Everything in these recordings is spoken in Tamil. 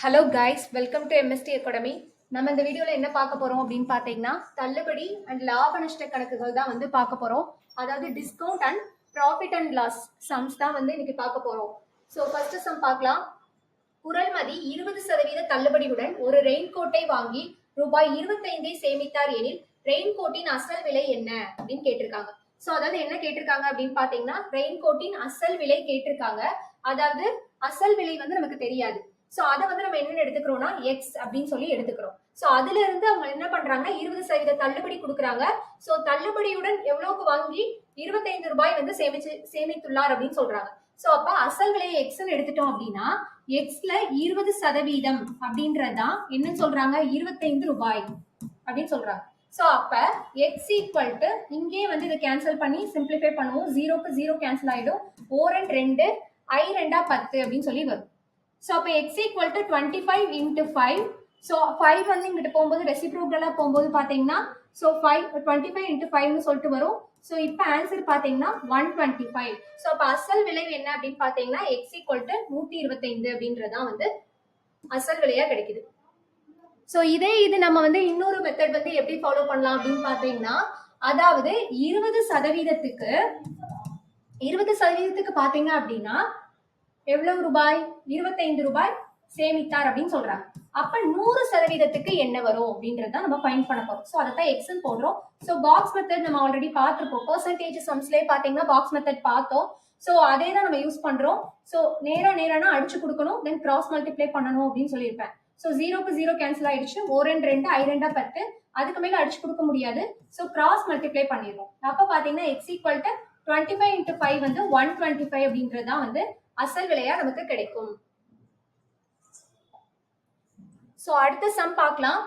Hello guys, welcome to MST academy. நம்ம இந்த வீடியோவில் என்ன பார்க்க போகிறோம் அப்படின்னு பார்த்தீங்கன்னா, தள்ளுபடி அண்ட் லாப நஷ்ட கணக்குகள் தான் வந்து பார்க்க போகிறோம். அதாவது discount and profit and loss sums தான் வந்து இன்னைக்கு பார்க்க போகிறோம். ஸோ ஃபர்ஸ்ட் சம் பார்க்கலாம். குரல்மதி 20% தள்ளுபடியுடன் ஒரு ரெயின்கோட்டை வாங்கி ரூபாய் 25 சேமித்தார் எனில் ரெயின்கோட்டின் அசல் விலை என்ன அப்படின்னு கேட்டிருக்காங்க. ஸோ அதாவது என்ன கேட்டிருக்காங்க அப்படின்னு பார்த்தீங்கன்னா, ரெயின்கோட்டின் அசல் விலை கேட்டிருக்காங்க. அதாவது அசல் விலை வந்து நமக்கு தெரியாது. ஸோ அதை வந்து நம்ம என்னென்னு எடுத்துக்கிறோம்னா எக்ஸ் அப்படின்னு சொல்லி எடுத்துக்கிறோம். ஸோ அதுல இருந்து அவங்க என்ன பண்றாங்கன்னா 20% தள்ளுபடி கொடுக்குறாங்க. ஸோ தள்ளுபடியுடன் எவ்வளவுக்கு வாங்கி 25 ரூபாய் வந்து சேமித்துள்ளார் அப்படின்னு சொல்றாங்க. ஸோ அப்ப அசல் விலையை எக்ஸ்ன்னு எடுத்துட்டோம் அப்படின்னா எக்ஸ்ல 20% அப்படின்றதுதான் என்னன்னு சொல்றாங்க 25 ரூபாய் அப்படின்னு சொல்றாங்க. ஸோ அப்ப எக்ஸ் ஈக்குவல் டு இங்கே வந்து இதை கேன்சல் பண்ணி சிம்பிளிஃபை பண்ணுவோம். 0க்கு 0 கேன்சல் ஆயிடும். 4 and 2 I 2 10 அப்படின்னு சொல்லி வரும். ஸோ அப்போ X equal to 25 into 5. So 5 வந்து இங்கிட்ட போகும்போது ரெசிப்ரோக்கலாக போகும்போது பார்த்தீங்கன்னா ஸோ 25 into 5னு சொல்லிட்டு வரும். ஸோ இப்போ ஆன்சர் பார்த்தீங்கன்னா 125. ஸோ அப்போ அசல் விளைவு என்ன அப்படின்னு பார்த்தீங்கன்னா எக்ஸ் ஈக்குவல் டு 125 அப்படின்றதான் வந்து அசல் விலையா கிடைக்குது. ஸோ இது நம்ம வந்து இன்னொரு மெத்தட் வந்து எப்படி ஃபாலோ பண்ணலாம் அப்படின்னு பார்த்தீங்கன்னா, அதாவது 20% பார்த்தீங்க அப்படின்னா எவ்வளவு ரூபாய் 25 ரூபாய் சேமித்தார் அப்படின்னு சொல்றாங்க. அப்ப 100% என்ன வரும் அப்படின்றத நம்ம ஃபைண்ட் பண்ண போறோம். ஸோ அதை தான் எக்ஸ்ன்னு போடுறோம். ஸோ பாக்ஸ் மெத்தட் நம்ம ஆல்ரெடி பார்த்துருப்போம். பெர்சன்டேஜ் சம்ஸ்லேயே பார்த்தீங்கன்னா பாக்ஸ் மெத்தட் பார்த்தோம். ஸோ அதே தான் நம்ம யூஸ் பண்றோம். ஸோ நேரானா அடிச்சு கொடுக்கணும், தென் கிராஸ் மல்டிப்ளை பண்ணணும் அப்படின்னு சொல்லியிருப்பேன். ஸோ 0க்கு 0 கேன்சல் ஆயிடுச்சு. 4 and 2 I 2 10. அதுக்கு மேல அடிச்சு கொடுக்க முடியாது. ஸோ கிராஸ் மல்டிப்ளை பண்ணிடுவோம். அப்ப பாத்தீங்கன்னா எக்ஸ் ஈக்குவல் டு 25 into 5 வந்து 125 அப்படின்றதான் வந்து அசல் விலையா நமக்கு கிடைக்கும். சோ அடுத்த சம் பார்க்கலாம்.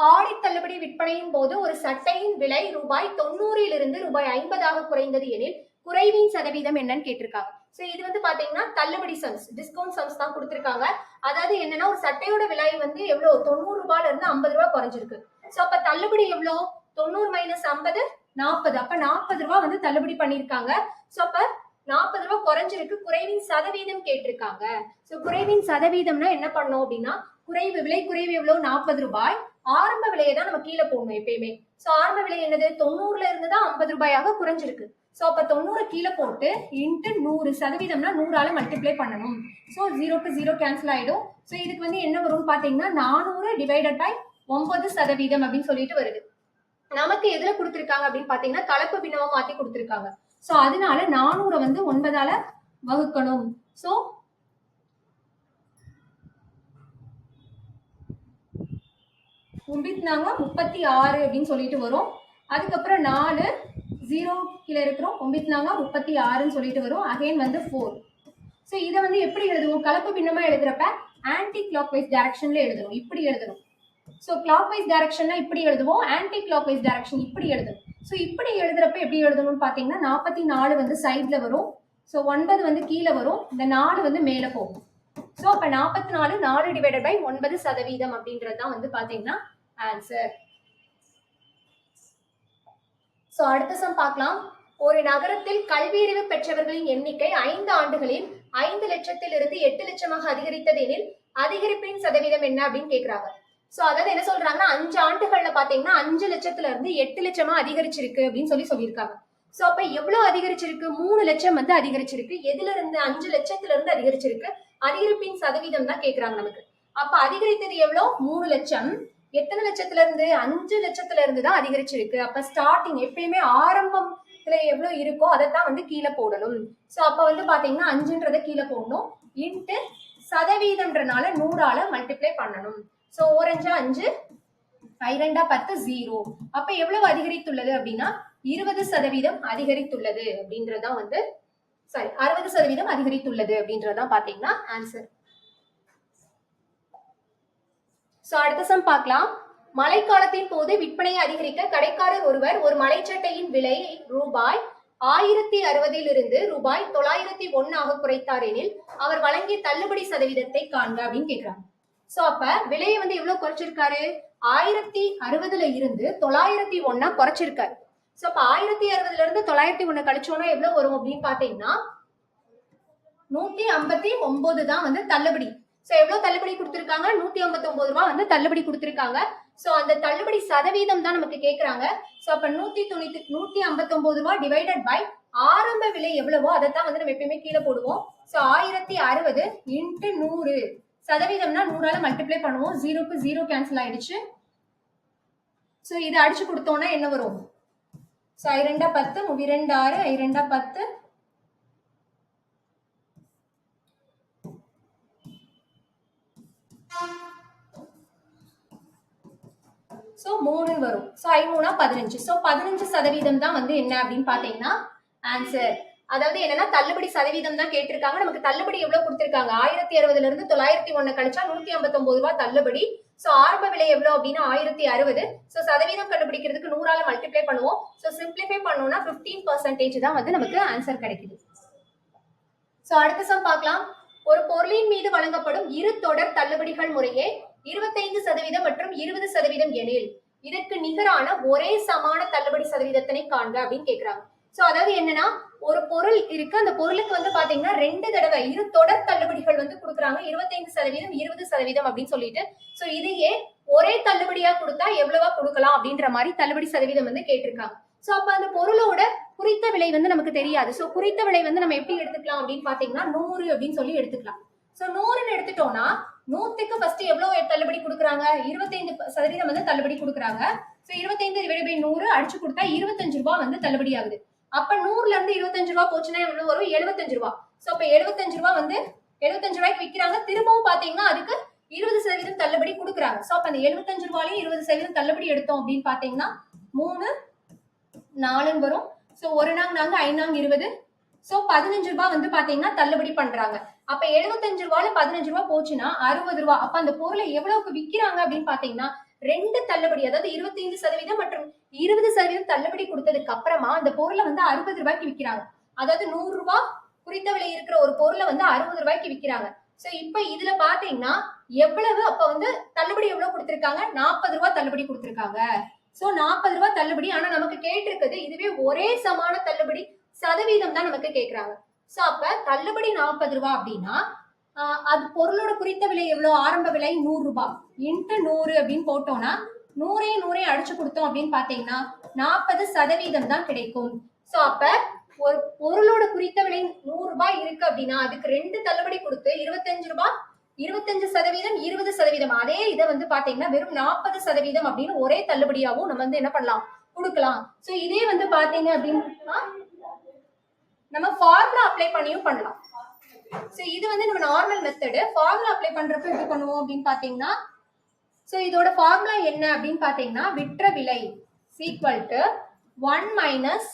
ஆடி தள்ளுபடி விற்பனையின் போது ஒரு சட்டையின் விலை ரூபாய் 90 ரூபாய் 50 குறைந்தது எனில் குறைவின் சதவீதம் என்னன்னு கேட்டிருக்காங்க. சோ இது வந்து பாத்தீங்கன்னா தள்ளுபடி சம்ஸ், டிஸ்கவுண்ட் சம்ஸ் தான் கொடுத்திருக்காங்க. அதாவது என்னன்னா ஒரு சட்டையோட விலை வந்து எவ்வளவு 90 ரூபாயில இருந்து 50 ரூபாய் குறைஞ்சிருக்கு. சோ அப்ப தள்ளுபடி எவ்வளவு 90 - 50 40. அப்ப 40 ரூபாய் வந்து தள்ளுபடி பண்ணிருக்காங்க. சோ அப்ப 40 ரூபாய் குறைஞ்சிருக்கு. குறைவின் சதவீதம் கேட்டிருக்காங்க. சோ குறைவின் சதவீதம்னா என்ன பண்ணணும் அப்படின்னா விலை குறைவு எவ்வளவு 40 ரூபாய். ஆரம்ப விலையை தான் நம்ம கீழே போடணும் எப்பயுமே. சோ ஆரம்ப விலை என்னது 90 இருந்து தான் 50 ரூபாயாக குறைஞ்சிருக்கு. சோ அப்ப 90 கீழே போட்டு இன்ட்டு 100%னா 100ஆல மல்டிப்ளை பண்ணணும். சோ 0க்கு 0 கேன்சல் ஆயிடும். சோ இதுக்கு வந்து என்ன வரும்னு பாத்தீங்கன்னா 400 டிவைடட் பை 9% அப்படின்னு சொல்லிட்டு வருது. நமக்கு எதுல கொடுத்திருக்காங்க அப்படின்னு பாத்தீங்கன்னா கலப்பு பின்னமா மாத்தி கொடுத்திருக்காங்க. சோ அதனால 400 வந்து 9ஆல வகுக்கணும். சோ 36 அப்படின்னு சொல்லிட்டு வரும். அதுக்கப்புறம் 4 0 கீழே இருக்கிறோம். 36ன்னு சொல்லிட்டு வரும். அகைன் வந்து 4. சோ இதை வந்து எப்படி எழுதுவோம்? கலப்பு பின்னமா எழுதுறப்ப ஆன்டி கிளாக் வைஸ் டைரக்ஷன்ல எழுதணும். இப்படி எழுதணும். சோ கிளாக் வைஸ் டைரக்ஷன்ல இப்படி எழுதுவோம், ஆன்டி கிளாக் வைஸ் டைரக்ஷன் இப்படி எழுதணும். சோ இப்படி எழுதுறப்ப எப்படி எழுதணும்னு பாத்தீங்கன்னா 44 வந்து சைட்ல வரும். சோ 9 வந்து கீழே வரும். இந்த 4 வந்து மேல போகும். சோ அப்ப 44 4 டிவைடட் பை 9% அப்படின்றதுதான் வந்து பாத்தீங்கன்னா ஆன்சர். சோ அடுத்த சம் பார்க்கலாம். ஒரு நகரத்தில் கல்வியறிவு பெற்றவர்களின் எண்ணிக்கை 5 ஆண்டுகளில் 5 லட்சத்திலிருந்து 8 லட்சமாக அதிகரித்தது எனில் அதிகரிப்பின் சதவீதம் என்ன அப்படின்னு கேக்குறாங்க. சோ அதாவது என்ன சொல்றாங்கன்னா 5 ஆண்டுகள்ல பாத்தீங்கன்னா 5 லட்சத்துல இருந்து 8 லட்சமா அதிகரிச்சிருக்கு அப்படின்னு சொல்லியிருக்காங்க. சோ அப்ப எவ்வளவு அதிகரிச்சிருக்கு? 3 லட்சம் வந்து அதிகரிச்சிருக்கு. எதுல இருந்து? 5 லட்சத்துல இருந்து அதிகரிச்சிருக்கு. அதிகரிப்பின் சதவீதம் தான் கேக்குறாங்க நமக்கு. அப்ப அதிகரித்தது எவ்வளவு? 3 லட்சம். எத்தனை லட்சத்துல இருந்து? 5 லட்சத்துல இருந்து தான் அதிகரிச்சிருக்கு. அப்ப ஸ்டார்டிங் எப்பயுமே ஆரம்பத்துல எவ்வளவு இருக்கோ அதைத்தான் வந்து கீழே போடணும். சோ அப்ப வந்து பாத்தீங்கன்னா 5ன்றத கீழே போடணும். இன்ட்டு சதவீதம்ன்றனால 100ஆல மல்டிப்ளை பண்ணணும். So 4 5 5 I 2 10 0. அப்ப எவ்வளவு அதிகரித்துள்ளது அப்படின்னா 20% அதிகரித்துள்ளது அப்படின்றதான் வந்து 60% அதிகரித்துள்ளது அப்படின்றதான் பாத்தீங்கன்னா ஆன்சர். சோ அடுத்த சம் பார்க்கலாம். மழைக்காலத்தின் போது விற்பனையை அதிகரிக்க கடைக்காரர் ஒருவர் ஒரு மலைச்சட்டையின் விலை ரூபாய் 1060 ரூபாய் 901 குறைத்தார் எனில் அவர் வழங்கிய தள்ளுபடி சதவீதத்தை காண்க அப்படின்னு கேக்குறாங்க. சோ அப்ப விலையை வந்து எவ்வளவு குறைச்சிருக்காரு? 1060 இருந்து 901 குறைச்சிருக்காரு. சோ அப்ப 1060 இருந்து 901 கழிச்சோம்னா எவ்வளவு வரும் அப்படின்னு பாத்தீங்கன்னா 159 தான் வந்து தள்ளுபடி. சோ எவ்வளவு தள்ளுபடி கொடுத்திருக்காங்க? 159 ரூபாய் வந்து தள்ளுபடி கொடுத்திருக்காங்க. சோ அந்த தள்ளுபடி சதவீதம் தான் நமக்கு கேக்குறாங்க. சோ அப்ப 159 ரூபாய் டிவைடட் பை ஆரம்ப விலை எவ்வளவோ அதைத்தான் வந்து நம்ம எப்பயுமே கீழே போடுவோம். சோ 1060 இன்ட்டு 100 சதவீதம்னா 100ஆல மல்டிப்ளை பண்ணுவோம். 0க்கு 0 கேன்சல் ஆயிடுச்சு. சோ இதை அடிச்சு கொடுத்தோம்னா என்ன வரும்? சோ 2 10 2 6 2 10 சோ 3 வரும். சோ 5 15. சோ 15% தான் வந்து என்ன அப்படின்னு பாத்தீங்கன்னா ஆன்சர். அதாவது என்னன்னா தள்ளுபடி சதவீதம் தான் கேட்டிருக்காங்க. நமக்கு தள்ளுபடி எவ்வளவு கொடுத்திருக்காங்க? 1060ல இருந்து 901 கழிச்சா 159 ரூபாய் தள்ளுபடி. சோ ஆரம்ப விலை எவ்வளவு அப்படின்னா 1060. சோ சதவீதம் கண்டுபிடிக்கிறதுக்கு 100ஆல மல்டிப்ளை பண்ணுவோம். சோ சிம்பிளிஃபை பண்ணோம்னா 15% தான் வந்து நமக்கு ஆன்சர் கிடைக்குது. சோ அடுத்த சம் பார்க்கலாம். ஒரு பொருளின் மீது வழங்கப்படும் இரு தொடர் தள்ளுபடிகள் முறையே 25% மற்றும் 20% எனில் இதற்கு நிகரான ஒரே சமான தள்ளுபடி சதவீதத்தினை காண்க அப்படின்னு கேக்குறாங்க. சோ அதாவது என்னன்னா ஒரு பொருள் இருக்கு, அந்த பொருளுக்கு வந்து பாத்தீங்கன்னா 2 தடவை இரு தொடர் தள்ளுபடிகள் வந்து கொடுக்குறாங்க. 25% 20% அப்படின்னு சொல்லிட்டு. சோ இதையே ஒரே தள்ளுபடியா கொடுத்தா எவ்வளவா கொடுக்கலாம் அப்படின்ற மாதிரி தள்ளுபடி சதவீதம் வந்து கேட்டிருக்காங்க. சோ அப்ப அந்த பொருளோட குறித்த விலை வந்து நமக்கு தெரியாது. சோ குறித்த விலை வந்து நம்ம எப்படி எடுத்துக்கலாம் அப்படின்னு பாத்தீங்கன்னா 100 அப்படின்னு சொல்லி எடுத்துக்கலாம். சோ 100ன்னு எடுத்துட்டோம்னா 100க்கு ஃபர்ஸ்ட் எவ்வளவு தள்ளுபடி கொடுக்குறாங்க? 25% வந்து தள்ளுபடி கொடுக்குறாங்க. சோ 25 டிவைட் பை 100 அடிச்சு கொடுத்தா 25 ரூபாய் வந்து தள்ளுபடி ஆகுது. அப்ப 100ல இருந்து 25 ரூபாய் போச்சுன்னா எவ்வளவு வரும்? 75 ரூபாய். சோ அப்ப 75 ரூபாய் வந்து 75 ரூபாய்க்கு விற்கிறாங்க. திரும்பவும் பாத்தீங்கன்னா அதுக்கு 20% தள்ளுபடி கொடுக்குறாங்க. சோ அப்ப அந்த 75 ரூபாயிலும் 20% தள்ளுபடி எடுத்தோம் அப்படின்னு பாத்தீங்கன்னா 3 4 வரும். சோ 1 நாங்க 5 நாங்க 20. சோ 15 ரூபாய் வந்து பாத்தீங்கன்னா தள்ளுபடி பண்றாங்க. அப்ப 75 ரூபாயில 15 ரூபாய் போச்சுன்னா 60 ரூபாய். அப்ப அந்த பொருளை எவ்வளவுக்கு விக்கிறாங்க அப்படின்னு பாத்தீங்கன்னா 2 தள்ளுபடி, அதாவது 25% மற்றும் 20% தள்ளுபடி கொடுத்ததுக்கு அப்புறமா அந்த பொருளை வந்து 60 ரூபாய்க்கு விக்கிறாங்க. அதாவது 100 ரூபாய் குறித்த விலை இருக்கிற ஒரு பொருளை வந்து 60 ரூபாய்க்கு விக்கிறாங்க. சோ இப்ப இதுல பாத்தீங்கன்னா எவ்வளவு அப்ப வந்து தள்ளுபடி எவ்வளவு கொடுத்திருக்காங்க? 40 ரூபாய் தள்ளுபடி கொடுத்திருக்காங்க. சோ 40 ரூபாய் தள்ளுபடி. ஆனா நமக்கு கேட்டிருக்குது இதுவே ஒரே சமான தள்ளுபடி சதவீதம் தான் நமக்கு கேக்குறாங்க. சோ அப்ப தள்ளுபடி 40 ரூபாய் அப்படின்னா அது பொருளோட குறித்த விலை எவ்வளவு? ஆரம்ப விலை 100 ரூபாய் இன்ட்டு 100 அப்படின்னு போட்டோம்னா 100 அடிச்சு கொடுத்தோம் அப்படின்னு பாத்தீங்கன்னா 40% தான் கிடைக்கும். சோ அப்ப ஒரு பொருளோட குறித்த விலை 100 ரூபாய் இருக்கு அப்படின்னா அதுக்கு 2 தள்ளுபடி கொடுத்து 25 ரூபாய் 25% 20%. அதே இதை வந்து பாத்தீங்கன்னா வெறும் 40% அப்படின்னு ஒரே தள்ளுபடியாவும் நம்ம வந்து என்ன பண்ணலாம்? கொடுக்கலாம். சோ இதே வந்து பாத்தீங்க அப்படின்னா நம்ம ஃபார்முலா அப்ளை பண்ணியும் பண்ணலாம். சோ இது வந்து நம்ம நார்மல் மெத்தட். ஃபார்முலா அப்ளை பண்றப்ப எப்படி பண்ணுவோம் அப்படின்னு பாத்தீங்கன்னா சோ இதோட ஃபார்முலா என்ன அப்படின்னு பாத்தீங்கன்னா விற்ற விலை equal to 1 minus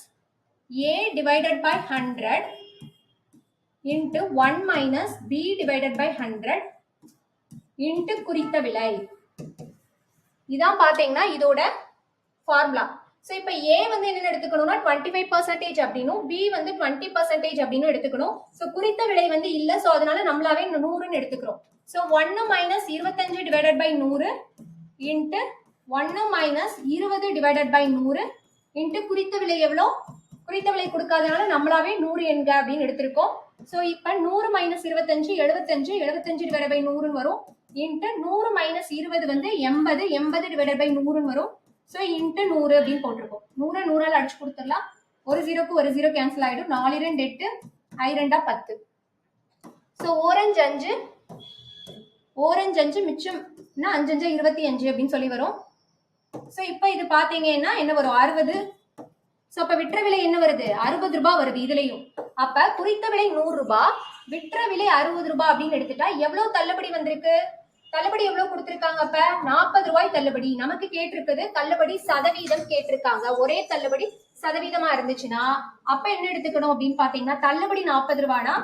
A divided by 100 into 1 minus B divided by 100 into குறித்த விலை. இதான் பாத்தீங்கன்னா இதோட ஃபார்முலா. சோ இப்ப A வந்து என்ன எடுத்துக்கணும்னா 25% அப்படினும் B வந்து 20% அப்படினும் எடுத்துக்கணும். சோ குறித்த விலை வந்து இல்ல. சோ அதனால நம்மளாவே 100ன்னு எடுத்துக்கிறோம். So 1 minus 25 divided by 100 into 1 minus 20 divided by 100 into குறித்த விலை எவ்வளோ? குறித்த விலை கொடுக்காதனால நம்மளாவே 100 என்க அப்படின்னு எடுத்திருக்கோம். சோ இப்ப 100 minus 25 75 divided by 100 வரும். into 100 minus 20 வந்து 80 divided by 100 வரும். சோ இன்ட்டு 100 அப்படின்னு போட்டிருக்கோம். 100 100ஆல அடிச்சு கொடுத்துடலாம். ஒரு 0க்கு ஒரு 0 கேன்சல் ஆயிடும். 4 2 8 5 2 10. சோ ஓரஞ்சு 5 மிச்சம்னா 5 5 25 அப்படின்னு சொல்லி வரும். சோ இப்ப இது பாத்தீங்கன்னா என்ன வரும்? 60. சோ அப்ப விற்ற விலை என்ன வருது? 60 ரூபாய் வருது இதுலயும். அப்ப குறித்த விலை 100 ரூபாய், விற்ற விலை 60 ரூபாய் அப்படின்னு எடுத்துட்டா எவ்வளவு தள்ளுபடி வந்திருக்கு? தள்ளுபடி எவ்வளவு கொடுத்திருக்காங்க? அப்ப 40 ரூபாய் தள்ளுபடி. நமக்கு கேட்டிருக்குது தள்ளுபடி சதவீதம் கேட்டிருக்காங்க. ஒரே தள்ளுபடி சதவீதமா இருந்துச்சுன்னா அப்ப என்ன எடுத்துக்கணும் அப்படின்னு பாத்தீங்கன்னா தள்ளுபடி 40 ரூபாய்னா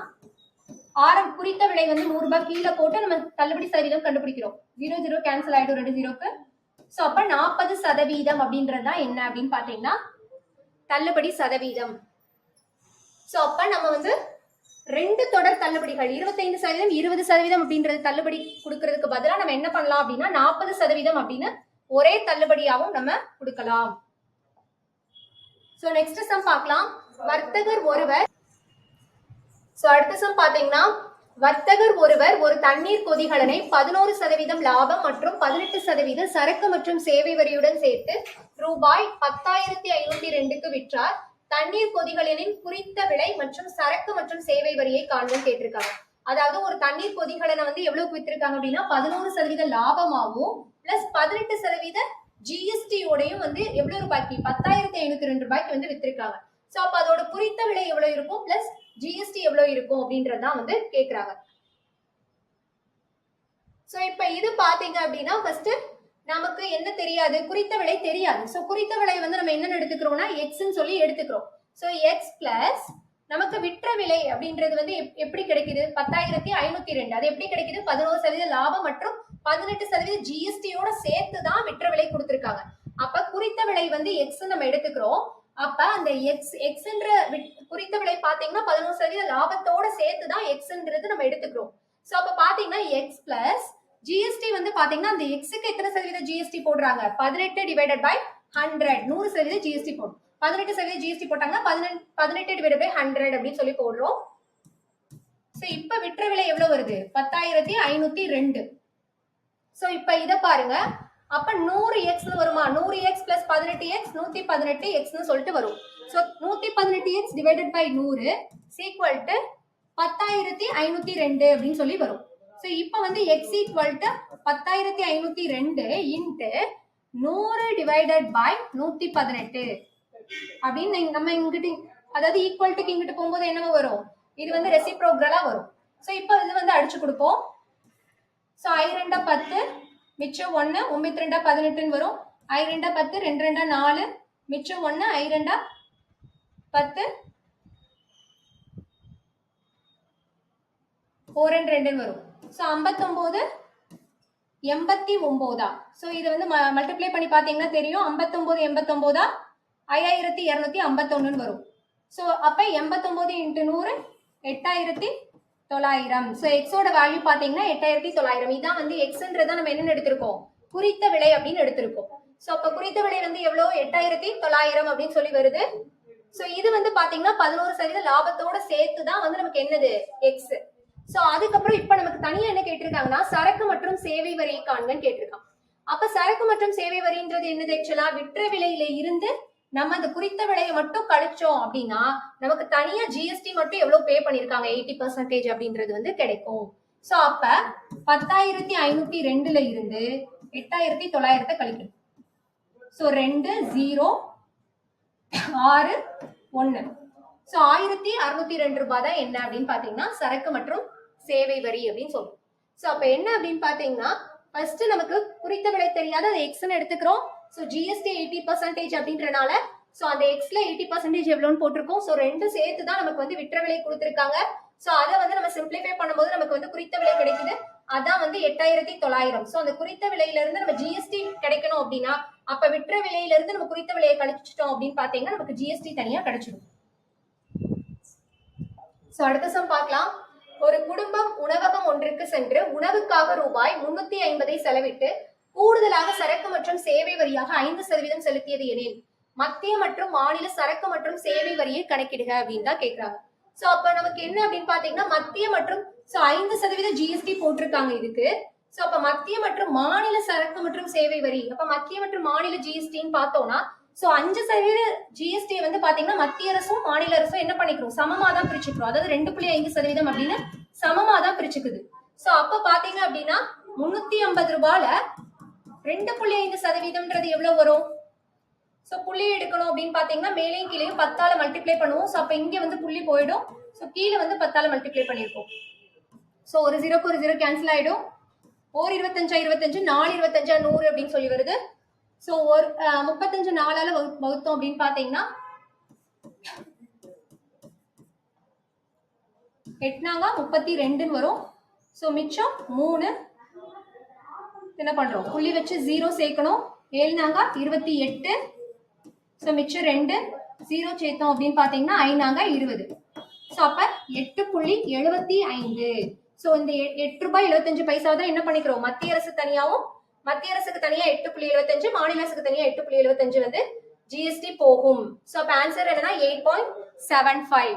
குறித்த விலை வந்து 100 ரூபாய் கீழே போட்டு நம்ம தள்ளுபடி சதவீதம் கண்டுபிடிக்கிறோம். 0 0 கேன்சல் ஆயிடும் 2 0க்கு. சோ அப்ப 40% அப்படின்றதுதான் என்ன அப்படின்னு பாத்தீங்கன்னா தள்ளுபடி சதவீதம். சோ அப்ப நம்ம வந்து 2 தொடர் தள்ளுபடிகள் 25% 20% அப்படின்றது தள்ளுபடி கொடுக்கறதுக்கு பதிலா நம்ம என்ன பண்ணலாம் அப்படின்னா 40% அப்படின்னு ஒரே தள்ளுபடியாவும் நம்ம கொடுக்கலாம். சோ நெக்ஸ்ட் சம் பார்க்கலாம். வர்த்தகர் ஒருவர். சோ அடுத்த சம் பாத்தீங்கன்னா வர்த்தகர் ஒருவர் ஒரு தண்ணீர் கொதிகலனை 11% லாபம் மற்றும் 18% சரக்கு மற்றும் சேவை வரியுடன் சேர்த்து ரூபாய் 10,502க்கு விற்றார். தண்ணீர் கொதிகலனின் குறித்த விலை மற்றும் சரக்கு மற்றும் சேவை வரியை காண்போம் கேட்டிருக்காங்க. அதாவது ஒரு தண்ணீர் கொதிகலனை வந்து எவ்வளவுக்கு வித்திருக்காங்க அப்படின்னா 11% லாபமாகவும் பிளஸ் 18% ஜிஎஸ்டியோடையும் வந்து எவ்வளவு ரூபாய்க்கு 10,502 ரூபாய்க்கு வந்து வித்திருக்காங்க. சோ அப்ப அதோட குறித்த விலை எவ்வளவு இருக்கும் பிளஸ் ஜிஎஸ்டி எவ்வளவு இருக்கும் அப்படின்றதான் வந்து கேக்குறாங்க. சோ இப்ப இது பாத்தீங்க அப்படின்னா ஃபர்ஸ்ட் நமக்கு என்ன தெரியாது, குறித்த விலை தெரியாது. சோ குறித்த விலை வந்து நம்ம என்ன எடுத்துக்கிறோம்னா எக்ஸ்ன்னு சொல்லி எடுத்துக்கிறோம். சோ எக்ஸ் பிளஸ் நமக்கு விற்ற விலை அப்படின்றது வந்து எப்படி கிடைக்குது 10,502. அது எப்படி கிடைக்குது 11% லாபம் மற்றும் 18% ஜிஎஸ்டியோட சேர்த்து தான் விற்ற விலை கொடுத்திருக்காங்க. அப்ப குறித்த விலை வந்து எக்ஸ் நம்ம எடுத்துக்கிறோம். அப்ப அந்த எக்ஸ்ன்ற குறித்த விலை பாத்தீங்கன்னா 11% லாபத்தோட சேர்த்து தான் எக்ஸ்ன்றது நம்ம எடுத்துக்கிறோம். சோ அப்ப பாத்தீங்கன்னா எக்ஸ் பிளஸ் ஜிஎஸ்டி வந்து பாத்தீங்கன்னா அந்த எக்ஸுக்கு எத்தனை சதவீதம் ஜிஎஸ்டி போடுறாங்க 18 டிவைடட் பை 100 100% ஜிஎஸ்டி போடும். 18% ஜிஎஸ்டி போட்டாங்க 18 டிவைடட் பை 100 அப்படின்னு சொல்லி போடுறோம். சோ இப்ப விற்ற விலை எவ்வளவு வருது 10,502. சோ இப்ப இத பாருங்க, அப்ப 100x வருமா 100x பிளஸ் 18x 118x சொல்லிட்டு வரும். So 118x divided by 100 equal to 10,502 அப்படின்னு சொல்லி வரும். சோ இப்ப வந்து x equal to 10,502 into 100 divided by 118 அப்படின்னு நம்ம இங்கிட்டு, அதாவது ஈக்குவல் டுக்கு இங்கிட்டு போகும்போது என்னவோ வரும், இது வந்து ரெசிப்ரோகலா வரும். சோ இப்ப இது வந்து அடிச்சு கொடுப்போம். சோ I 2 10 மிச்சம் 1 9 2 18 வரும். I 2 10 2 2 4 மிச்சம் 1 I 2 10 4 2 வரும். சோ 59 89. சோ இது வந்து மல்டிப்ளை பண்ணி பாத்தீங்கன்னா தெரியும் 59 89 5251 வரும். சோ அப்ப 89 இன்டு 100 8,900. சோ எக்ஸோட வேல்யூ பாத்தீங்கன்னா 8,900. இதான் வந்து எக்ஸ்ன்றத நம்ம என்ன எடுத்திருக்கோம் குறித்த விலை அப்படின்னு எடுத்திருக்கோம். சோ அப்ப குறித்த விலை வந்து எவ்வளவு 8,900 அப்படின்னு சொல்லி வருது. சோ இது வந்து பாத்தீங்கன்னா 11% லாபத்தோட சேர்த்து தான் வந்து நமக்கு என்னது எக்ஸ். சோ அதுக்கப்புறம் இப்ப நமக்கு தனியா என்ன கேட்டிருக்காங்கன்னா சரக்கு மற்றும் சேவை வரியை காண்கன்னு கேட்டிருக்காங்க. அப்ப சரக்கு மற்றும் சேவை வரின்றது என்னது, ஆக்சுவலா விற்ற விலையில இருந்து நம்ம அந்த குறித்த விலையை மட்டும் கழிச்சோம் அப்படின்னா நமக்கு தனியா ஜிஎஸ்டி மட்டும் எவ்வளவு பே பண்ணிருக்காங்க 80% அப்படின்றது வந்து கிடைக்கும். சோ அப்ப 10,502 இருந்து 8,900 கழிக்கணும். சோ 2 0 6 1. சோ 1,602 ரூபாய் தான் என்ன அப்படின்னு பாத்தீங்கன்னா சரக்கு மற்றும் சேவை வரி அப்படின்னு சொல்லுவோம். சோ அப்ப என்ன அப்படின்னு பாத்தீங்கன்னா ஃபர்ஸ்ட் நமக்கு குறித்த விலை தெரியாத அது எக்ஸ்ன்னு எடுத்துக்கிறோம். சோ ஜிஎஸ்டி 80% அப்படின்றனால சோ அந்த எக்ஸ்ல 80% எவ்வளவுன்னு போட்டிருக்கோம். சோ ரெண்டு சேர்த்து தான் நமக்கு வந்து விற்ற விலை கொடுத்திருக்காங்க. சோ அதை வந்து நம்ம சிம்பிளிஃபை பண்ணும்போது நமக்கு வந்து குறித்த விலை கிடைக்குது. அதான் வந்து 8,900. சோ அந்த குறித்த விலையில இருந்து நம்ம ஜிஎஸ்டி கிடைக்கணும் அப்படின்னா அப்ப விற்ற விலையில இருந்து நம்ம குறித்த விலையை கழிச்சிட்டோம் அப்படின்னு பாத்தீங்கன்னா நமக்கு ஜிஎஸ்டி தனியா கிடைச்சிடும். சோ அடுத்த சம் பார்க்கலாம். ஒரு குடும்பம் உணவகம் ஒன்றுக்கு சென்று உணவுக்காக ரூபாய் 350 செலவிட்டு கூடுதலாக சரக்கு மற்றும் சேவை வரியாக 5% செலுத்தியது எனில் மத்திய மற்றும் மாநில சரக்கு மற்றும் சேவை வரியை கணக்கிடுக அப்படின்னு தான் கேட்கிறாங்க. சோ அப்ப நமக்கு என்ன அப்படின்னு பாத்தீங்கன்னா மத்திய மற்றும் 5% ஜிஎஸ்டி போட்டிருக்காங்க இதுக்கு. சோ அப்ப மத்திய மற்றும் மாநில சரக்கு மற்றும் சேவை வரி, அப்ப மத்திய மற்றும் மாநில ஜிஎஸ்டின்னு பார்த்தோம்னா சோ 5% ஜிஎஸ்டி வந்து பாத்தீங்கன்னா மத்திய அரசும் மாநில அரசும் என்ன பண்ணிக்கிறோம் சமமா தான் பிரிச்சுக்கிறோம். அதாவது 2.5% அப்படின்னு சமமா தான் பிரிச்சுக்குது. சோ அப்ப பாத்தீங்க அப்படின்னா 350 ரூபாயில 2.5% எவ்வளவு வரும்? சோ புள்ளி எடுக்கணும் அப்படின்னு பாத்தீங்கன்னா மேலையும் கீழையும் 10ஆல மல்டிப்ளை பண்ணுவோம். சோ அப்ப இங்க வந்து புள்ளி போயிடும். சோ கீழே வந்து 10ஆல மல்டிப்ளை பண்ணிருக்கோம். சோ ஒரு 0க்கு ஒரு 0 கேன்சல் ஆயிடும். 4 25 25 4 25 100 அப்படின்னு சொல்லி வருது. சோ ஒரு 35 4ஆல வகுத்தோம் அப்படின்னு பாத்தீங்கன்னா 8 32 வரும். சோ மிச்சம் 3 என்ன பண்றோம் புள்ளி வச்சு 0 சேர்க்கணும். 7 28. சோ மிச்சம் 2 0 சேர்த்தோம் அப்படின்னு பாத்தீங்கன்னா 5 20. சோ அப்ப 8.75. சோ இந்த 8 ரூபாய் 75 பைசா தான் என்ன பண்ணிக்கிறோம் மத்திய அரசு தனியாவும் மத்திய அரசுக்கு தனியா 8.75 மாநில அரசுக்கு தனியா 8.75 வந்து ஜிஎஸ்டி போகும். சோ அப்ப ஆன்சர் என்னன்னா 8.75.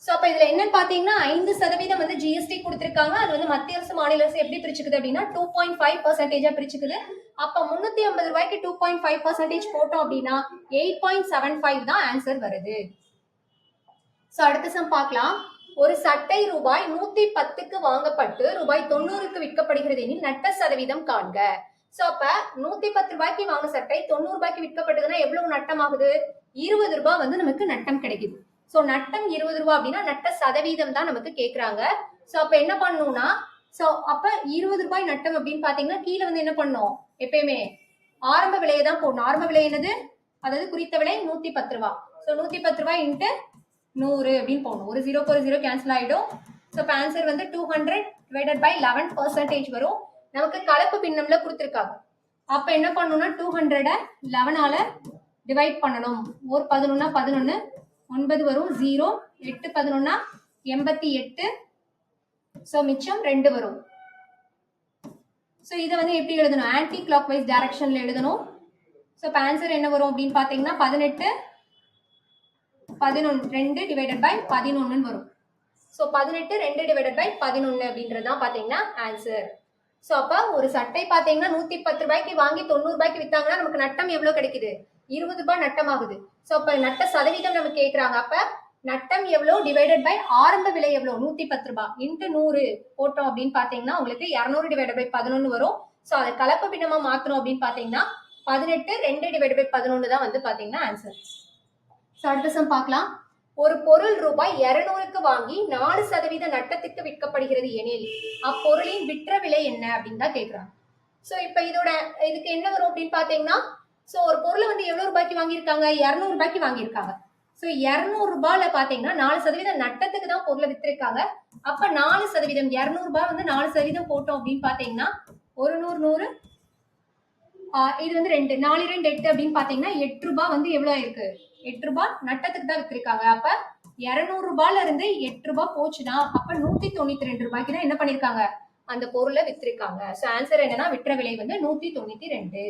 ஸோ அப்போ இதில் என்னன்னு பார்த்தீங்கன்னா 5% வந்து ஜிஎஸ்டி கொடுத்துருக்காங்க. அது வந்து மத்திய அரசு மாநில அரசு எப்படி பிரிச்சுக்குது அப்படின்னா 2.5% பிரிச்சுக்குது. அப்போ 350 ரூபாய்க்கு 2.5% போட்டோம் அப்படின்னா 8.75 தான் ஆன்சர் வருது. ஸோ அடுத்த சம் பார்க்கலாம். ஒரு சட்டை ரூபாய் 110க்கு வாங்கப்பட்டு ரூபாய் 90க்கு விற்கப்படுகிறது எனில் நட்ட சதவீதம் காண்க. ஸோ அப்ப 110 ரூபாய்க்கு வாங்க சட்டை 90 ரூபாய்க்கு விற்கப்பட்டதுன்னா எவ்வளவு நட்டம் ஆகுது? 20 ரூபாய் வந்து நமக்கு நட்டம் கிடைக்குது. ஸோ நட்டம் 20 ரூபாய் அப்படின்னா நட்ட சதவீதம் தான் நமக்கு கேட்கறாங்க. ஸோ அப்ப என்ன பண்ணணும்னா ஸோ அப்ப 20 ரூபாய் நட்டம் அப்படின்னு பாத்தீங்கன்னா கீழே வந்து என்ன பண்ணும்? எப்பயுமே ஆரம்ப விலையை தான் போடணும். ஆரம்ப விலை என்னது? அதாவது குறித்த விலை 110 ரூபாய். ஸோ 110 ரூபாய் இன்ட்டு 100 அப்படின்னு போடணும். ஒரு 0க்கு ஒரு 0 கேன்சல் ஆயிடும். ஸோ இப்போ ஆன்சர் வந்து 200 டிவைடட் பை 11% வரும். நமக்கு கலப்பு பின்னம்ல கொடுத்துருக்காங்க. அப்ப என்ன பண்ணணும்னா 200 11ஆல டிவைட் பண்ணணும். ஒரு 11 11 9 வரும் 0 8 11 88. ஸோ மிச்சம் 2 வரும். ஸோ இதை வந்து எப்படி எழுதணும்? ஆன்டி கிளாக் வைஸ் டைரக்ஷன்ல எழுதணும். ஸோ இப்போ ஆன்சர் என்ன வரும் அப்படின்னு பாத்தீங்கன்னா 18 11 2 டிவைடட் பை 11 வரும். ஸோ 18 2 டிவைடட் பை 11 அப்படின்றது தான் பாத்தீங்கன்னா ஆன்சர். ஸோ அப்ப ஒரு சட்டை பாத்தீங்கன்னா 110 ரூபாய்க்கு வாங்கி 90 ரூபாய்க்கு வித்தாங்கன்னா நமக்கு நட்டம் எவ்வளவு கிடைக்குது? 20 ரூபாய் நட்டம் ஆகுது. ஸோ அப்ப நட்ட சதவீதம் நமக்கு கேட்கறாங்க. அப்ப நட்டம் எவ்வளவு டிவைடட் பை ஆரம்ப விலை எவ்வளவு? 110 ரூபாய் இன்ட்டு 100 போட்டோம் அப்படின்னு பாத்தீங்கன்னா உங்களுக்கு 200 டிவைடட் பை 11 வரும். ஸோ அதை கலப்பு பின்னமா மாத்தணும் அப்படின்னு பாத்தீங்கன்னா 18 2 டிவைடட் பை 11 தான் வந்து பாத்தீங்கன்னா ஆன்சர். ஸோ அடுத்த சம் பார்க்கலாம். ஒரு பொருள் ரூபாய் 200க்கு வாங்கி 4% நட்டத்துக்கு விற்கப்படுகிறது எனில் அப்பொருளின் விற்ற விலை என்ன அப்படின்னு தான் கேட்கறாங்க. ஸோ இப்போ இதுக்கு என்ன வரும் அப்படின்னு பாத்தீங்கன்னா ஸோ ஒரு பொருளை வந்து எவ்வளவு ரூபாய்க்கு வாங்கியிருக்காங்க? 200 ரூபாய்க்கு வாங்கியிருக்காங்க. ஸோ 200 ரூபாயில பாத்தீங்கன்னா 4% நட்டத்துக்கு தான் பொருளை வித்திருக்காங்க. அப்ப 4% 200 ரூபாய் வந்து 4% போட்டோம் அப்படின்னு பாத்தீங்கன்னா ஒரு 100 இது வந்து 2 4 2 8 அப்படின்னு பாத்தீங்கன்னா 8 ரூபாய் வந்து எவ்வளவு இருக்கு? 8 ரூபாய் நட்டத்துக்கு தான் வித்திருக்காங்க. அப்ப 200 ரூபாயில இருந்து 8 ரூபாய் போச்சுன்னா அப்ப 192 ரூபாய்க்கு தான் என்ன பண்ணிருக்காங்க? அந்த பொருளை வித்திருக்காங்க. ஸோ ஆன்சர் என்னன்னா விற்ற விலை வந்து 192.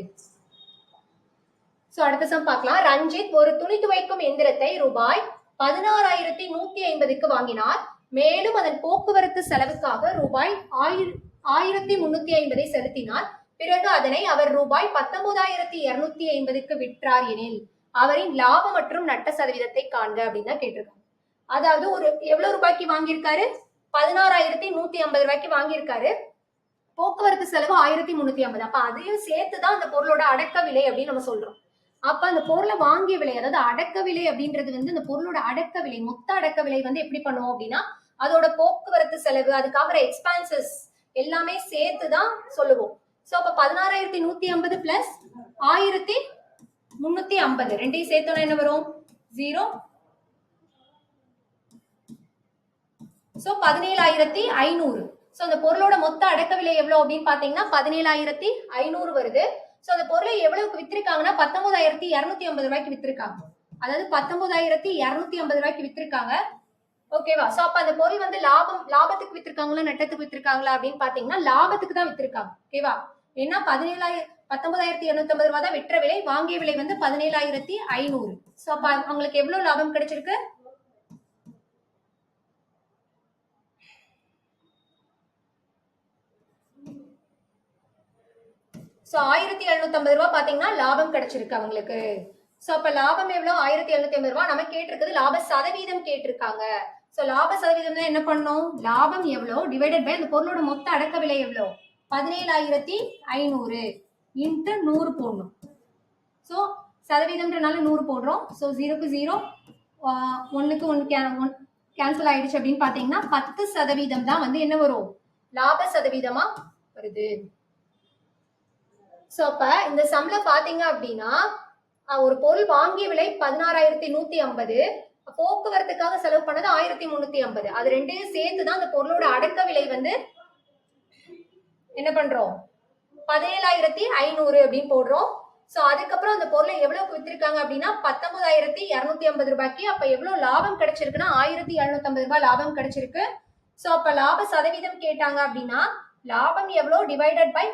ஸோ அடுத்த சம் பார்க்கலாம். ரஞ்சித் ஒரு துணி துவைக்கும் எந்திரத்தை ரூபாய் 16,150க்கு வாங்கினார். மேலும் அதன் போக்குவரத்து செலவுக்காக ரூபாய் 1,350 செலுத்தினார். பிறகு அதனை அவர் ரூபாய் 19,250க்கு விற்றார் எனில் அவரின் லாபம் மற்றும் நட்ட சதவீதத்தை காண்க அப்படின்னு தான் கேட்டிருக்காங்க. அதாவது ஒரு எவ்வளவு ரூபாய்க்கு வாங்கியிருக்காரு? 16,150 ரூபாய்க்கு வாங்கியிருக்காரு. போக்குவரத்து செலவு 1,350. அப்ப அதையும் சேர்த்துதான் அந்த பொருளோட அடக்க விலை அப்படின்னு நம்ம சொல்றோம். அப்ப அந்த பொருளை வாங்கிய விலை அதாவது அடக்க விலை அப்படின்றது வந்து அந்த பொருளோட அடக்க விலை மொத்த அடக்க விலை வந்து எப்படி பண்ணுவோம் அப்படின்னா அதோட போக்குவரத்து செலவு அதுக்காக எக்ஸ்பென்சஸ் எல்லாமே சேர்த்துதான் சொல்லுவோம். ஸோ அப்ப 16,150 பிளஸ் 1,350 ரெண்டையும் சேர்த்தோம்னா என்ன வரும்? 0. ஸோ 17,500. ஸோ அந்த பொருளோட மொத்த அடக்க விலை எவ்வளவு அப்படின்னு பாத்தீங்கன்னா 17,500 வருது. ஸோ அந்த பொருளை எவ்வளவுக்கு வித்திருக்காங்கன்னா 19,250 ரூபாய்க்கு வித்திருக்காங்க. அதாவது 19,250 ரூபாய்க்கு வித்திருக்காங்க. ஓகேவா? சோ அப்ப அந்த பொருள் வந்து லாபத்துக்கு வித்திருக்காங்களா நட்டத்துக்கு வித்திருக்காங்களா அப்படின்னு பாத்தீங்கன்னா லாபத்துக்கு தான் வித்திருக்காங்க. ஓகேவா? ஏன்னா 19,250 ரூபாய் தான் விற்ற விலை. வாங்கிய விலை வந்து 17,500. சோ அப்ப அவங்களுக்கு எவ்வளவு லாபம் கிடைச்சிருக்கு? சோ 1,750 ரூபாய் பாத்தீங்கன்னா லாபம் கிடைச்சிருக்கு அவங்களுக்கு. சோ அப்ப லாபம் எவ்வளவு? 1,750 ரூபாய். நம்ம கேட்டிருக்கிறது லாப சதவீதம் கேட்டிருக்காங்க. சோ லாப சதவீதம் தான் என்ன பண்ணும்? லாபம் எவ்வளவு டிவைடட் பை அந்த பொருளோட மொத்த அடக்க விலை எவ்வளவு? 17,500 இன்ட்டு 100 போடணும். சோ சதவீதம்ன்றனால 100 போடுறோம். சோ 0க்கு 0 1க்கு 1 கேன்சல் ஆயிடுச்சு அப்படின்னு பாத்தீங்கன்னா 10% தான் வந்து என்ன வரும்? லாப சதவீதமா வருது. சோ அப்ப இந்த சம்ல பாத்தீங்க அப்படின்னா ஒரு பொருள் வாங்கிய விலை 16,150, போக்குவரத்துக்காக செலவு பண்ணது 1,350. அது ரெண்டையும் சேர்த்துதான் அந்த பொருளோட அடக்க விலை வந்து என்ன பண்றோம்? 17,500 அப்படின்னு போடுறோம். சோ அதுக்கப்புறம் அந்த பொருளை எவ்வளவு வித்திருக்காங்க அப்படின்னா 19,250 ரூபாய்க்கு. அப்ப எவ்வளவு லாபம் கிடைச்சிருக்குன்னா 1,750 ரூபாய் லாபம் கிடைச்சிருக்கு. சோ அப்ப லாப சதவீதம் கேட்டாங்க அப்படின்னா லாபம் எவ்வளவு டிவைடட் பை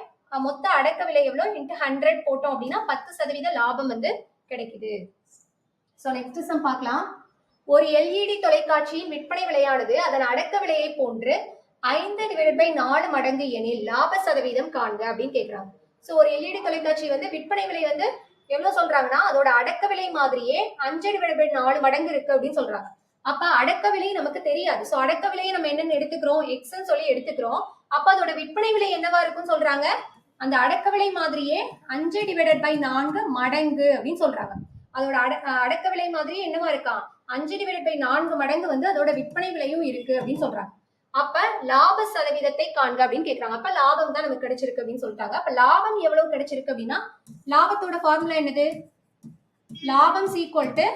மொத்த அடக்க விலை எவ்வளவு இன்ட்டு 100 போட்டோம் அப்படின்னா 10% லாபம் வந்து கிடைக்குது. சோ நெக்ஸ்ட் சம் பார்க்கலாம். ஒரு எல்இடி தொலைக்காட்சியின் விற்பனை விலையானது அதன் அடக்க விலையை போன்று 5/4 மடங்கு எனில் லாப சதவீதம் காண்க அப்படின்னு கேக்குறாங்க. சோ ஒரு எல்இடி தொலைக்காட்சி வந்து விற்பனை விலை வந்து எவ்வளவு சொல்றாங்கன்னா அதோட அடக்க விலை மாதிரியே 5/4 மடங்கு இருக்கு அப்படின்னு சொல்றாங்க. அப்ப அடக்க விலை நமக்கு தெரியாது. சோ அடக்க விலையை நம்ம என்னன்னு எடுத்துக்கிறோம், எக்ஸ்ன்னு சொல்லி எடுத்துக்கிறோம். அப்ப அதோட விற்பனை விலை என்னவா இருக்கும்னு சொல்றாங்க, அந்த அடக்க விலை மாதிரியே 5/4 மடங்கு அப்படின்னு சொல்றாங்க. அதோட அடக்க விலை மாதிரியே என்னவா இருக்கான், 5/4 மடங்கு வந்து அதோட விற்பனை விலையும் இருக்கு அப்படின்னு சொல்றாங்க. அப்ப லாப சதவீதத்தை காண்க அப்படின்னு கேக்குறாங்க. அப்ப லாபம் தான் நமக்கு கிடைச்சிருக்கு அப்படின்னு சொல்லிட்டாங்க. அப்ப லாபம் எவ்வளவு கிடைச்சிருக்கு அப்படின்னா லாபத்தோட ஃபார்முலா என்னது, லாபம் ஈக்குவல் டு,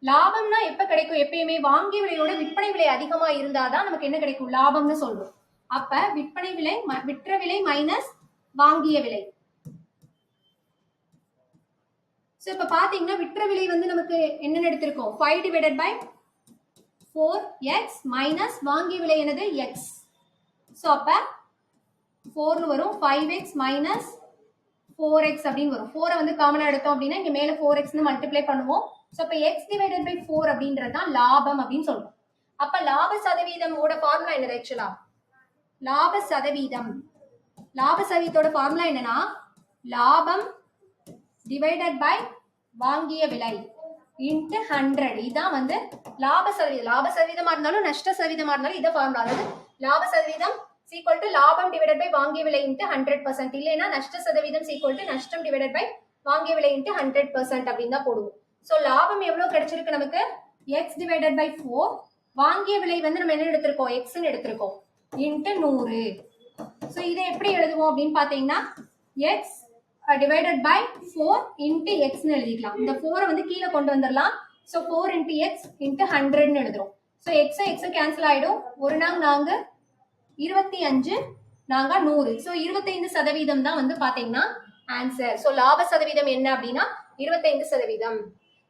லாபம்னா எப்ப கிடைக்கும், எப்பயுமே வாங்கிய விலையோட விற்பனை விலை அதிகமா இருந்தாதான் நமக்கு என்ன கிடைக்கும், லாபம்னு சொல்றோம். அப்ப விற்பனை விலை விற்ற விலை மைனஸ் வாங்கிய விலை. சோ இப்ப பாத்தீங்கன்னா விற்ற விலை வந்து நமக்கு என்னன்னு எடுத்திருக்கோம், 5/4x மைனஸ் வாங்கிய விலை என்னது x. சோ அப்ப 4 வரும், 5x மைனஸ் 4x அப்படின்னு வரும். 4 வந்து காமனா எடுத்தோம் அப்படின்னா இங்க மேல 4x மல்டிப்ளை பண்ணுவோம். சோ அப்ப x டிவைடட் பை 4 அப்படின்றதுதான் லாபம் அப்படின்னு சொல்றோம். அப்ப லாப சதவீதமோட ஃபார்முலா என்னது, ஆக்சுவலா லாப சதவீதத்தோட ஃபார்முலா என்னன்னா லாபம் டிவைடட் பை வாங்கிய விலை இன்ட்டு 100. இதான் வந்து லாப சதவீதம். லாப சதவீதமா இருந்தாலும் நஷ்ட சதவீதமா இருந்தாலும் இதை ஃபார்முலா. அதாவது லாப சதவீதம் ஈக்குவல் டு லாபம் டிவைடட் பை வாங்கிய விலை இன்ட்டு 100%. இல்லைன்னா நஷ்ட சதவீதம் ஈக்குவல் டு நஷ்டம் டிவைடட் பை வாங்கிய விலை இன்ட்டு 100% அப்படின்னு தான் போடுவோம். ஸோ லாபம் எவ்வளவு கிடைச்சிருக்கு நமக்கு, எக்ஸ் டிவைடட் பை 4. வாங்கிய விலை வந்து நம்ம என்ன எடுத்திருக்கோம், எக்ஸ்ன்னு எடுத்திருக்கோம், இன்ட்டு 100. ஸோ இதை எப்படி எழுதுவோம் அப்படின்னு பார்த்தீங்கன்னா எக்ஸ் டிவைடட் பை 4 இன்ட்டு எக்ஸ்ன்னு எழுதிக்கலாம். இந்த 4 வந்து கீழே கொண்டு வந்துடலாம். ஸோ 4 இன்ட்டு எக்ஸ் இன்ட்டு 100ன்னு எழுதுறோம். ஸோ எக்ஸ் கேன்சல் ஆயிடும். ஒரு நாங்க 25 நாங்க 100. ஸோ 25% தான் வந்து பாத்தீங்கன்னா ஆன்சர். ஸோ லாப சதவீதம் என்ன அப்படின்னா 25%.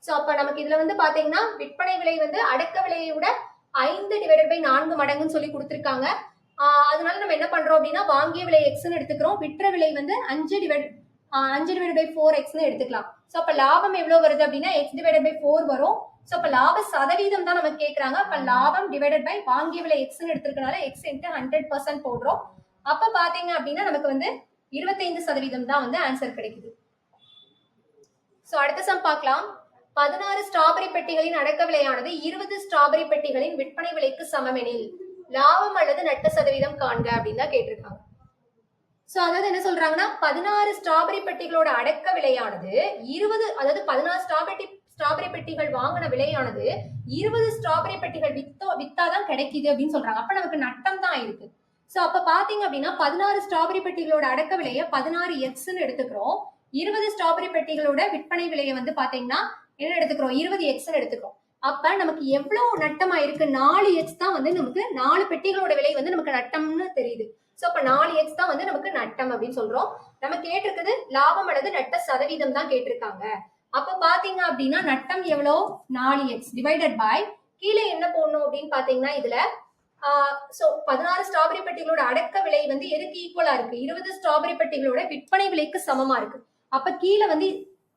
ஸோ அப்ப நமக்கு இதுல வந்து பாத்தீங்கன்னா விற்பனை விலை வந்து அடக்க விலையை விட 5/4 மடங்குன்னு சொல்லி கொடுத்துருக்காங்க. அதனால நம்ம என்ன பண்றோம் அப்படின்னா வாங்கிய விலை எக்ஸ்ன்னு எடுத்துக்கிறோம், விற்ற விலை வந்து 5/4x எடுத்துக்கலாம். ஸோ அப்ப லாபம் எவ்வளவு வருது அப்படின்னா எக்ஸ் டிவைடட் பை 4 வரும். ஸோ அப்ப லாப சதவீதம் தான் நமக்கு கேட்கறாங்க. அப்ப லாபம் டிவைடட் பை வாங்கிய விலை எக்ஸ்ன்னு எடுத்திருக்கனால எக்ஸ் இன்ட்டு 100% போடுறோம். அப்ப பாத்தீங்க அப்படின்னா நமக்கு வந்து 25% தான் வந்து ஆன்சர் கிடைக்குது. ஸோ அடுத்த சம் பார்க்கலாம். 16 ஸ்ட்ராபெரி பெட்டிகளின் அடக்க விலையானது 20 ஸ்ட்ராபெரி பெட்டிகளின் விற்பனை விலைக்கு சமமெனில் லாபம் அல்லது நட்ட சதவீதம் காண்க அப்படின்னு தான் கேட்டிருக்காங்க. சோ அதாவது என்ன சொல்றாங்கன்னா 16 ஸ்ட்ராபெரி பெட்டிகளோட அடக்க விலையானது 20, அதாவது 16 ஸ்ட்ராபெரி பெட்டிகள் வாங்கின விலையானது 20 ஸ்ட்ராபெரி பெட்டிகள் வித்தாதான் கிடைக்குது அப்படின்னு சொல்றாங்க. அப்ப நமக்கு நட்டம் தான் இருக்கு. சோ அப்ப பாத்தீங்க அப்படின்னா 16 ஸ்ட்ராபெரி பெட்டிகளோட அடக்க விலையை 16x எடுத்துக்கிறோம். 20 ஸ்ட்ராபெரி பெட்டிகளோட விற்பனை விலையை வந்து பாத்தீங்கன்னா என்ன எடுத்துக்கிறோம், 20x எடுத்துக்கிறோம். அப்ப நமக்கு எவ்வளவு நட்டமா இருக்கு, 4x தான் வந்து நமக்கு 4 பெட்டிகளோட விலை வந்து நமக்கு நட்டம்னு தெரியுது. சோ அப்ப 4x தான் வந்து நமக்கு நட்டம் அப்படின்னு சொல்றோம். நம்ம கேட்டிருக்குது லாபம் அல்லது நட்ட சதவீதம் தான் கேட்டிருக்காங்க. அப்ப பாத்தீங்க அப்படின்னா நட்டம் எவ்வளோ, 4x டிவைடட் பை கீழே என்ன போடணும் அப்படின்னு பாத்தீங்கன்னா இதுல 16 ஸ்ட்ராபெரி பெட்டிகளோட அடக்க விலை வந்து எதுக்கு ஈக்குவலா இருக்கு, 20 ஸ்ட்ராபெரி பெட்டிகளோட விற்பனை விலைக்கு சமமா இருக்கு. அப்ப கீழே வந்து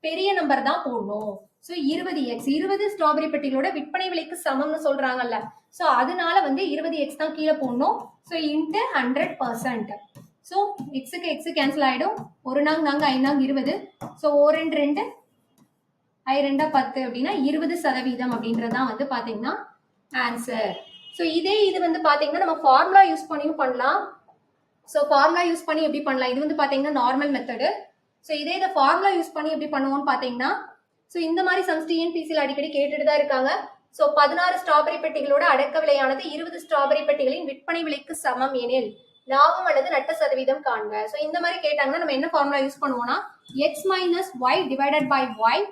பெரிய நம்பர் தான் போடணும். சோ 20x 20 ஸ்ட்ராபெரி பெட்டிகளோட விற்பனை விலைக்கு சமம்னு சொல்றாங்கல்ல, சோ அதனால வந்து 20x தான் கீழே போடணும். So into 100%. சோ எக்ஸுக்கு எக்ஸ் கேன்சல் ஆயிடும். ஒரு நாங்க 5 20. சோ 1 2 2 10 அப்படின்னா 20% அப்படின்றதான் வந்து பாத்தீங்கன்னா ஆன்சர். சோ இது வந்து பாத்தீங்கன்னா நம்ம ஃபார்முலா யூஸ் பண்ணியும் பண்ணலாம். சோ ஃபார்முலா யூஸ் பண்ணி எப்படி பண்ணலாம், இது வந்து பாத்தீங்கன்னா நார்மல் மெத்தடு. சோ இதை ஃபார்முலா யூஸ் பண்ணி எப்படி பண்ணுவோம்னு பாத்தீங்கன்னா, சோ இந்த மாதிரி சம்ஸ் டிஎன்பிசியில் அடிக்கடி கேட்டுட்டு தான் இருக்காங்க. சோ 16 ஸ்ட்ராபெரி பெட்டிகளோட அடக்க விலையானது 20 ஸ்ட்ராபெரி பெட்டிகளின் விற்பனை விலைக்கு சமம் எனில் லாபம் அல்லது நட்ட சதவீதம் காண்க. சோ இந்த மாதிரி கேட்டாங்கன்னா நம்ம என்ன ஃபார்முலா யூஸ் பண்ணுவோம்னா x minus y divided by y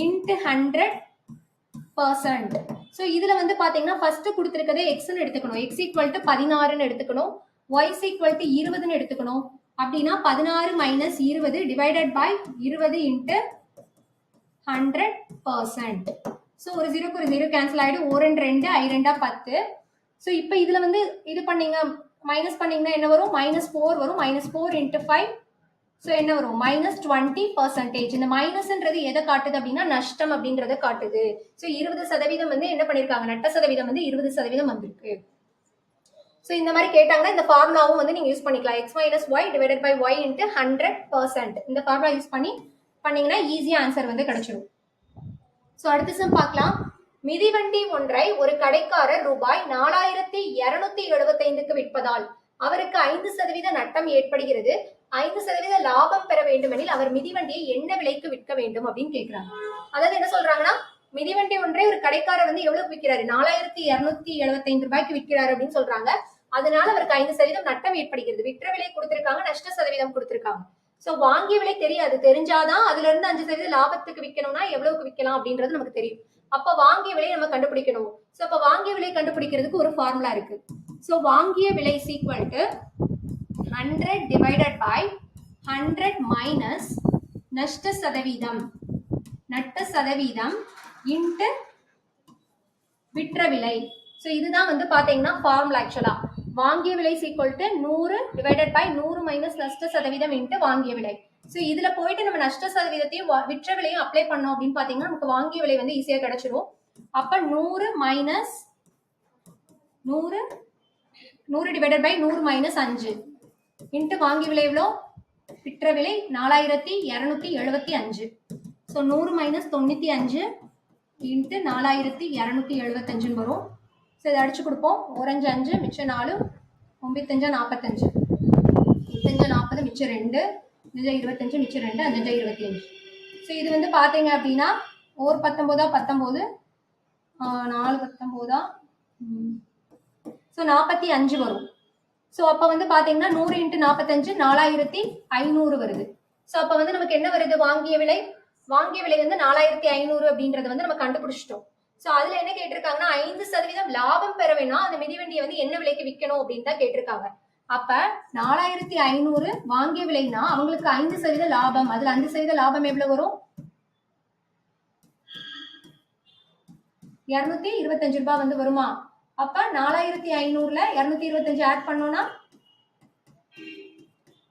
into 100%. So இதுல வந்து பாத்தீங்கன்னா ஃபர்ஸ்ட் கொடுத்திருக்கதே எக்ஸ்ன்னு எடுத்துக்கணும், எக்ஸ் ஈக்குவல் டு 16ன்னு எடுத்துக்கணும், ஒய் ஈக்குவல் டு 20ன்னு எடுத்துக்கணும். அப்படின்னா 16 minus 20 divided by 20 into 100%. So ஒரு 0 க்கு ஒரு 0 கேன்சல் ஆயிடும். 1 2 2 10. சோ இப்போ இதுல வந்து இது பண்ணீங்க மைனஸ் பண்ணீங்கன்னா என்ன வரும், -4 வரும். -4 இன்ட்டு 5 ஸோ என்ன வரும் -20%. இந்த மைனஸ்ன்றது எதை காட்டுது அப்படின்னா நஷ்டம் அப்படின்றத காட்டுது. ஸோ 20% வந்து என்ன பண்ணிருக்காங்க, நட்ட சதவீதம் வந்து 20% வந்திருக்கு. ஸோ இந்த மாதிரி கேட்டாங்கன்னா இந்த ஃபார்முலாவும் வந்து நீங்க யூஸ் பண்ணிக்கலாம். x minus y divided by y into 100%. இந்த ஃபார்முலா யூஸ் பண்ணீங்கன்னா ஈஸியா ஆன்சர் வந்து கிடைச்சிடும். ஸோ அடுத்த சம் பார்க்கலாம். மிதிவண்டி ஒன்றை ஒரு கடைக்காரர் ரூபாய் 4275க்கு விற்பதால் அவருக்கு 5% நட்டம் ஏற்படுகிறது. 5% லாபம் பெற வேண்டுமெனில் அவர் மிதிவண்டியை என்ன விலைக்கு விற்க வேண்டும் அப்படின்னு கேட்கிறாங்க. அதாவது என்ன சொல்றாங்கன்னா, மிதிவண்டி ஒன்றை ஒரு கடைக்காரர் வந்து எவ்வளவு விற்கிறாரு, 4275 ரூபாய்க்கு விற்கிறாரு அப்படின்னு சொல்றாங்க. அதனால அவருக்கு 5% நட்டம் ஏற்படுகிறது. விற்ற விலை கொடுத்திருக்காங்க, நஷ்ட சதவீதம் கொடுத்திருக்காங்க. சோ வாங்கிய விலை தெரியாது, தெரிஞ்சாதான் அதுல இருந்து 5% லாபத்துக்கு விற்கணும்னா எவ்வளவுக்கு விற்கலாம் அப்படின்றது நமக்கு தெரியும். அப்ப வாங்கிய விலை நம்ம கண்டுபிடிக்கணும். சோ அப்ப வாங்கிய விலை கண்டுபிடிக்கிறதுக்கு ஒரு ஃபார்முலா இருக்கு. சோ வாங்கிய விலை is equal to 100 divided by 100 minus நஷ்ட சதவீதம் இன்ட்டு விற்ற விலை. ஸோ இதுதான் வந்து பாத்தீங்கன்னா ஃபார்முலா. ஆக்சுவலா வாங்கிய விலை equal to 100 divided by 100 minus நஷ்ட சதவீதம் இன்ட்டு வாங்கிய விலை. ஸோ இதுல போயிட்டு நம்ம நஷ்ட சதவீதத்தையும் விற்ற விலையும் அப்ளை பண்ணோம் அப்படின்னு பாத்தீங்கன்னா நமக்கு வாங்கிய விலை வந்து ஈஸியா கிடைச்சிரும். அப்ப 100 minus 100 divided by 100 minus 5 into வாங்கிய விலை எவ்வளோ, விற்ற விலை 4275. ஸோ 100 மைனஸ் 95 இன்ட்டு 4275 வரும். ஸோ இதை அடிச்சு கொடுப்போம். ஓரஞ்சு 5 மிச்சம் 4 95 45 40 மிச்சம் 2 25 மிச்சம் 2 5 25. ஸோ இது வந்து பார்த்தீங்க அப்படின்னா ஒரு 19 19 4 19 ஸோ 45 வரும். ஸோ அப்போ வந்து பார்த்தீங்கன்னா 100 இன்ட்டு 45 4500 வருது. ஸோ அப்போ வந்து நமக்கு என்ன வருது, வாங்கிய விலை வந்து 4500 அப்படின்றத வந்து நம்ம கண்டுபிடிச்சிட்டோம். சோ அதுல என்ன கேட்டிருக்காங்கன்னா 5% லாபம் பெற வேணா அந்த மிதிவண்டியை வந்து என்ன விலைக்கு விற்கணும் அப்படின்னு தான் கேட்டிருக்காங்க. அப்ப 4500 வாங்கிய விலைனா அவங்களுக்கு 5% லாபம், அதுல 5% லாபம் எவ்வளவு வரும், 225 ரூபாய் வந்து வருமா. அப்ப 4500ல 225 ஆட் பண்ணோம்னா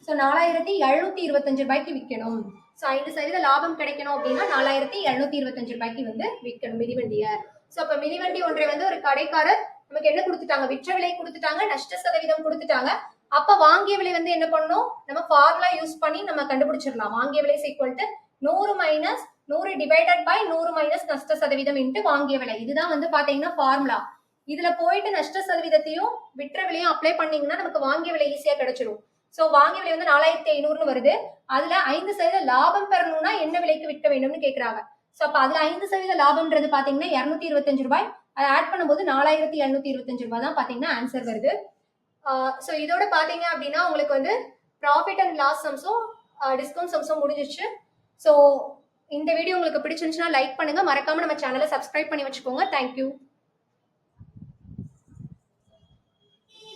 4725 ரூபாய்க்கு விற்கணும். ஸோ 5% லாபம் கிடைக்கணும் அப்படின்னா 4725 ரூபாய்க்கு வந்து விற்கணும் மிதிவண்டியை. ஸோ அப்ப மிதிவண்டி ஒன்றை வந்து ஒரு கடைக்காரர் நமக்கு என்ன கொடுத்துட்டாங்க, விற்ற விலை கொடுத்துட்டாங்க, நஷ்ட சதவீதம் கொடுத்துட்டாங்க. அப்ப வாங்கிய விலை வந்து என்ன பண்ணணும், நம்ம ஃபார்முலா யூஸ் பண்ணி நம்ம கண்டுபிடிச்சிடலாம். வாங்கிய விலை equal to 100 minus 100 divided by 100 minus நஷ்ட சதவீதம் இன்ட்டு வாங்கிய விலை. இதுதான் வந்து பாத்தீங்கன்னா ஃபார்முலா. இதுல போயிட்டு நஷ்ட சதவீதத்தையும் விற்ற விலையும் அப்ளை பண்ணீங்கன்னா நமக்கு வாங்கிய விலை ஈஸியா கிடைச்சிடும். சோ வாங்கிய விலை வந்து 4500 வருது. அதுல 5% லாபம் பெறணும்னா என்ன விலைக்கு விற்க வேண்டும்னு கேக்குறாங்க. சோ அப்ப அதுல 5% லாபம்ன்றது பாத்தீங்கன்னா 225 ரூபாய். அதை ஆட் பண்ணும்போது 4725 ரூபாய் தான் பாத்தீங்கன்னா ஆன்சர் வருது. சோ இதோட பாத்தீங்க அப்படின்னா உங்களுக்கு வந்து ப்ராஃபிட் அண்ட் லாஸ் சம்ஸும் டிஸ்கவுண்ட் சம்ஸும் முடிஞ்சிச்சு. சோ இந்த வீடியோ உங்களுக்கு பிடிச்சிருந்துச்சுன்னா லைக் பண்ணுங்க, மறக்காம நம்ம சேனலை சப்ஸ்கிரைப் பண்ணி வச்சுக்கோங்க. தேங்க்யூ.